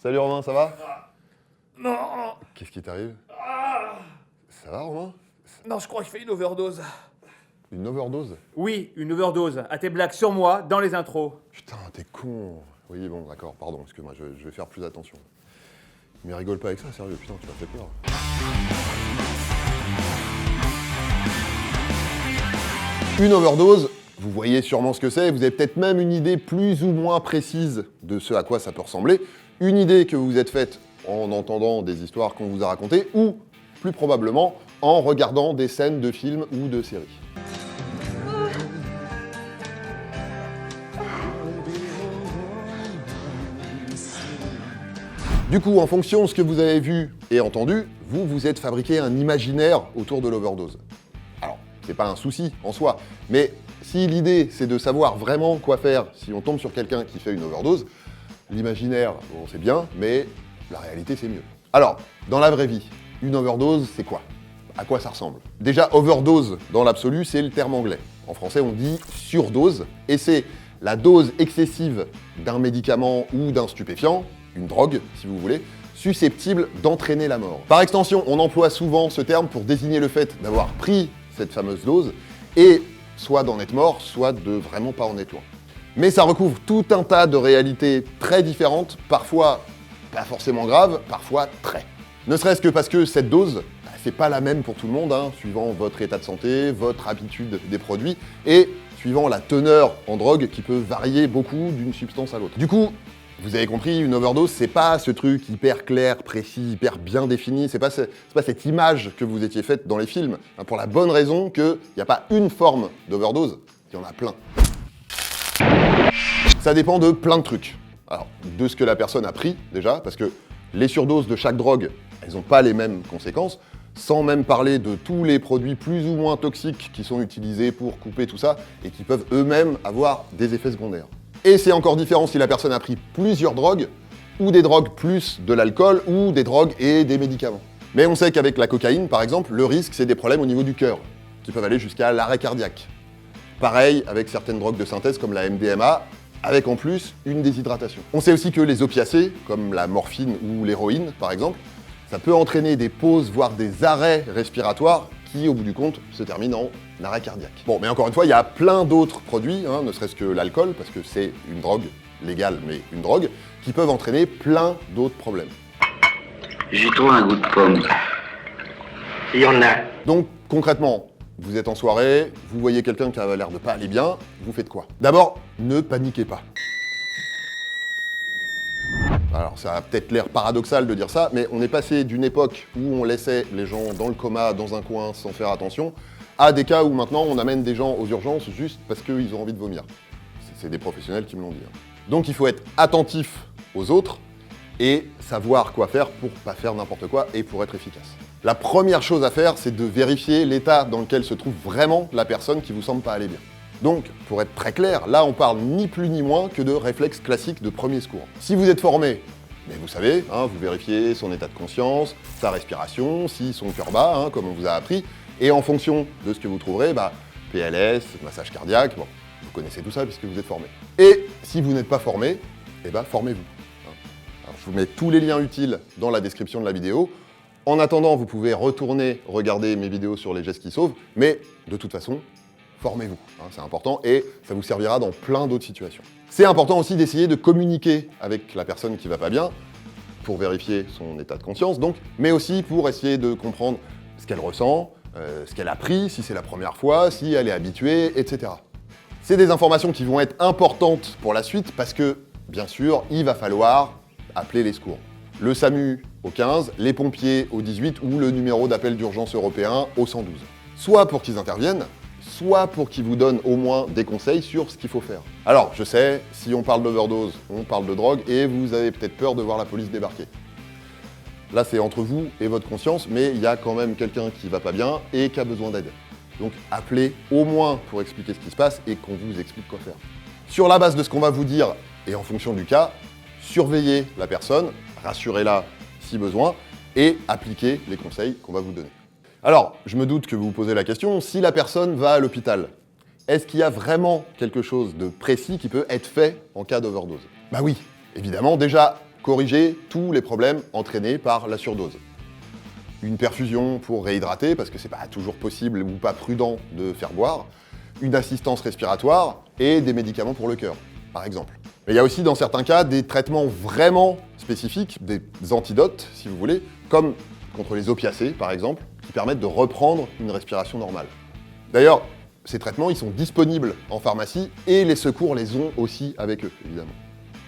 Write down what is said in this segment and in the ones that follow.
Salut Romain, ça va? Non, Qu'est-ce qui t'arrive? Ça va Romain? non, je crois que je fais une overdose. Une overdose? Oui, une overdose. À tes blagues sur moi, dans les intros. Putain, t'es con. Oui, bon, d'accord, pardon, excuse-moi, je vais faire plus attention. Mais rigole pas avec ça, sérieux, putain, tu m'as fait peur. Une overdose, vous voyez sûrement ce que c'est, vous avez peut-être même une idée plus ou moins précise de ce à quoi ça peut ressembler, une idée que vous vous êtes faite en entendant des histoires qu'on vous a racontées, ou plus probablement en regardant des scènes de films ou de séries. Du coup, en fonction de ce que vous avez vu et entendu, vous vous êtes fabriqué un imaginaire autour de l'overdose. Alors, c'est pas un souci en soi, mais si l'idée c'est de savoir vraiment quoi faire si on tombe sur quelqu'un qui fait une overdose, l'imaginaire, bon, c'est bien, mais la réalité c'est mieux. Alors, dans la vraie vie, une overdose, c'est quoi? À quoi ça ressemble? Déjà, overdose, dans l'absolu, c'est le terme anglais. En français, on dit surdose, et c'est la dose excessive d'un médicament ou d'un stupéfiant, une drogue, si vous voulez, susceptible d'entraîner la mort. Par extension, on emploie souvent ce terme pour désigner le fait d'avoir pris cette fameuse dose, et soit d'en être mort, soit de vraiment pas en être loin. Mais ça recouvre tout un tas de réalités très différentes, parfois pas forcément graves, parfois très. Ne serait-ce que parce que cette dose, c'est pas la même pour tout le monde, hein, suivant votre état de santé, votre habitude des produits, et suivant la teneur en drogue qui peut varier beaucoup d'une substance à l'autre. Du coup, vous avez compris, une overdose, c'est pas ce truc hyper clair, précis, hyper bien défini, c'est pas cette image que vous étiez faite dans les films, hein, pour la bonne raison qu'il n'y a pas une forme d'overdose, il y en a plein. Ça dépend de plein de trucs. Alors, de ce que la personne a pris, déjà, parce que les surdoses de chaque drogue, elles n'ont pas les mêmes conséquences, sans même parler de tous les produits plus ou moins toxiques qui sont utilisés pour couper tout ça, et qui peuvent eux-mêmes avoir des effets secondaires. Et c'est encore différent si la personne a pris plusieurs drogues, ou des drogues plus de l'alcool, ou des drogues et des médicaments. Mais on sait qu'avec la cocaïne, par exemple, le risque, c'est des problèmes au niveau du cœur, qui peuvent aller jusqu'à l'arrêt cardiaque. Pareil avec certaines drogues de synthèse comme la MDMA, avec en plus une déshydratation. On sait aussi que les opiacés, comme la morphine ou l'héroïne, par exemple, ça peut entraîner des pauses, voire des arrêts respiratoires, qui, au bout du compte, se terminent en arrêt cardiaque. Bon, mais encore une fois, il y a plein d'autres produits, hein, ne serait-ce que l'alcool, parce que c'est une drogue légale, mais une drogue, qui peuvent entraîner plein d'autres problèmes. J'ai trouvé un goût de pomme. Il y en a. Donc, concrètement, vous êtes en soirée, vous voyez quelqu'un qui a l'air de pas aller bien, vous faites quoi? D'abord, ne paniquez pas. Alors, ça a peut-être l'air paradoxal de dire ça, mais on est passé d'une époque où on laissait les gens dans le coma, dans un coin, sans faire attention, à des cas où maintenant on amène des gens aux urgences juste parce qu'ils ont envie de vomir. C'est des professionnels qui me l'ont dit. Donc il faut être attentif aux autres et savoir quoi faire pour pas faire n'importe quoi et pour être efficace. La première chose à faire, c'est de vérifier l'état dans lequel se trouve vraiment la personne qui vous semble pas aller bien. Donc, pour être très clair, là on parle ni plus ni moins que de réflexes classiques de premier secours. Si vous êtes formé, mais vous savez, hein, vous vérifiez son état de conscience, sa respiration, si son cœur bat, hein, comme on vous a appris, et en fonction de ce que vous trouverez, PLS, massage cardiaque, bon, vous connaissez tout ça puisque vous êtes formé. Et si vous n'êtes pas formé, formez-vous. Alors, je vous mets tous les liens utiles dans la description de la vidéo. En attendant, vous pouvez retourner regarder mes vidéos sur les gestes qui sauvent, mais de toute façon, formez-vous, hein, c'est important, et ça vous servira dans plein d'autres situations. C'est important aussi d'essayer de communiquer avec la personne qui va pas bien, pour vérifier son état de conscience, donc, mais aussi pour essayer de comprendre ce qu'elle ressent, ce qu'elle a pris, si c'est la première fois, si elle est habituée, etc. C'est des informations qui vont être importantes pour la suite, parce que, bien sûr, il va falloir appeler les secours. Le SAMU au 15, les pompiers au 18 ou le numéro d'appel d'urgence européen au 112. Soit pour qu'ils interviennent, soit pour qu'ils vous donnent au moins des conseils sur ce qu'il faut faire. Alors, je sais, si on parle d'overdose, on parle de drogue, et vous avez peut-être peur de voir la police débarquer. Là, c'est entre vous et votre conscience, mais il y a quand même quelqu'un qui va pas bien et qui a besoin d'aide. Donc, appelez au moins pour expliquer ce qui se passe et qu'on vous explique quoi faire. Sur la base de ce qu'on va vous dire, et en fonction du cas, surveillez la personne, rassurez-la si besoin, et appliquez les conseils qu'on va vous donner. Alors, je me doute que vous vous posez la question, si la personne va à l'hôpital, est-ce qu'il y a vraiment quelque chose de précis qui peut être fait en cas d'overdose? Bah oui, évidemment, déjà, corriger tous les problèmes entraînés par la surdose. Une perfusion pour réhydrater, parce que c'est pas toujours possible ou pas prudent de faire boire, une assistance respiratoire et des médicaments pour le cœur, par exemple. Mais il y a aussi dans certains cas des traitements vraiment spécifiques, des antidotes si vous voulez, comme contre les opiacés par exemple, qui permettent de reprendre une respiration normale. D'ailleurs, ces traitements ils sont disponibles en pharmacie et les secours les ont aussi avec eux, évidemment.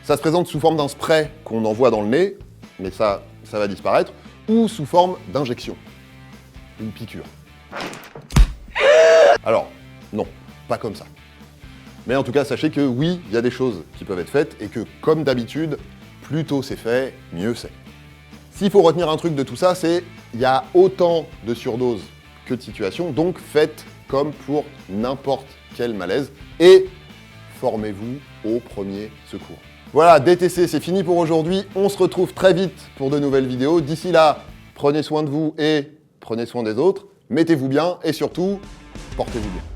Ça se présente sous forme d'un spray qu'on envoie dans le nez, mais ça va disparaître, ou sous forme d'injection, une piqûre. Alors, non, pas comme ça. Mais en tout cas, sachez que oui, il y a des choses qui peuvent être faites et que, comme d'habitude, plus tôt c'est fait, mieux c'est. S'il faut retenir un truc de tout ça, c'est il y a autant de surdoses que de situations, donc faites comme pour n'importe quel malaise et formez-vous au premier secours. Voilà, DTC, c'est fini pour aujourd'hui. On se retrouve très vite pour de nouvelles vidéos. D'ici là, prenez soin de vous et prenez soin des autres. Mettez-vous bien et surtout, portez-vous bien.